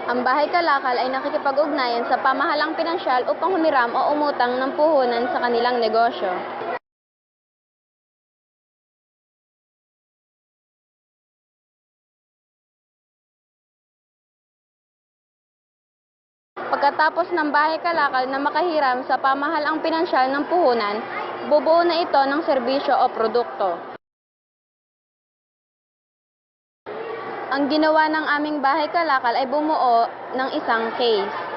Ang bahay kalakal ay nakikipag-ugnayan sa pamahalang pinansyal upang humiram o umutang ng puhunan sa kanilang negosyo. Pagkatapos ng bahay kalakal na makahiram sa pamahalang pinansyal ng puhunan, bubuo na ito ng serbisyo o produkto. Ang ginawa ng aming bahay kalakal ay bumuo ng isang case.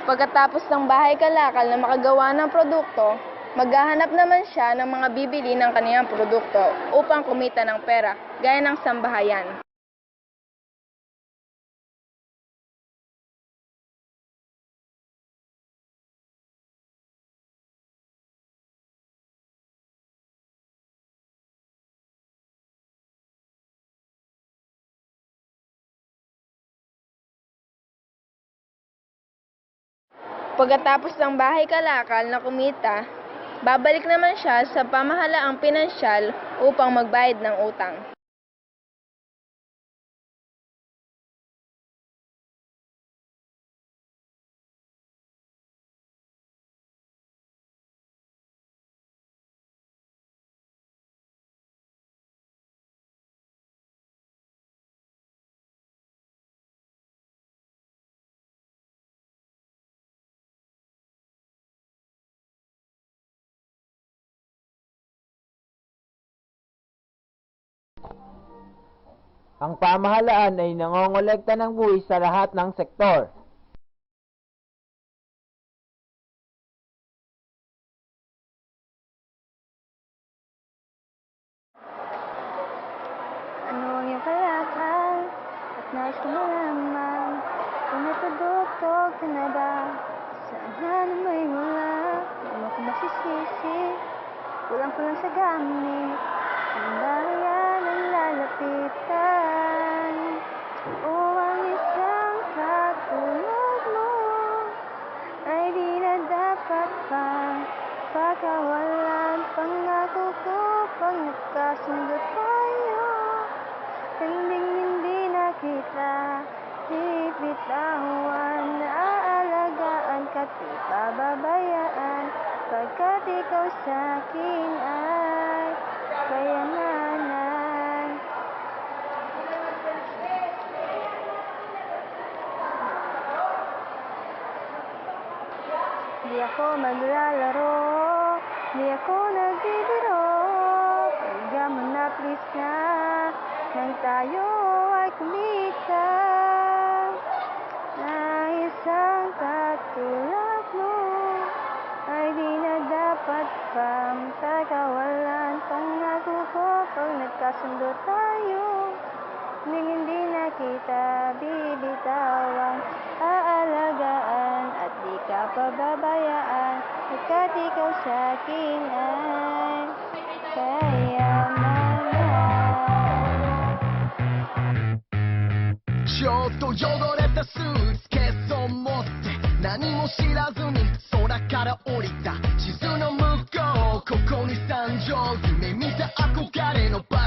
Pagkatapos ng bahay kalakal na makagawa ng produkto, maghahanap naman siya ng mga bibili ng kaniyang produkto upang kumita ng pera, gaya ng sambahayan. Pagkatapos ng bahay kalakal na kumita, babalik naman siya sa pamahalaang pinansyal upang magbayad ng utang. Ang pamahalaan ay nangongolekta ng buwis sa lahat ng sektor. Ano ang iyong kalakal at nais ko malaman kung may produkto ka na ba? Saan may wala? Ano ko masisisi? Kulang ko lang sa gamit. Ang bayan ang lalapitan. O ang isang katulad mo ay di na dapat pa pagkawalan. Pangako ko pag nagkasundo tayo, hindi na kita bibitawan. Aalagaan ka't di pababayaan, pagkat ikaw sa'kin ay kayamanan. Di ako maglalaro, di ako nagbibiro. Kaya mo na please na, nang tayo ay kumita. Na isang katulad mo ay di na dapat pang pagkawalan. Pangako ko pag nagkasundo tayo, hindi na kita bibitawan. Aalagaan at di ka pababayaan, pagkat ikaw sa'kin ay kayamanan. ちょっと汚れたスーツケースを持って何も知らずに空から降りた地図の向こう、ここに山頂、夢見た憧れの場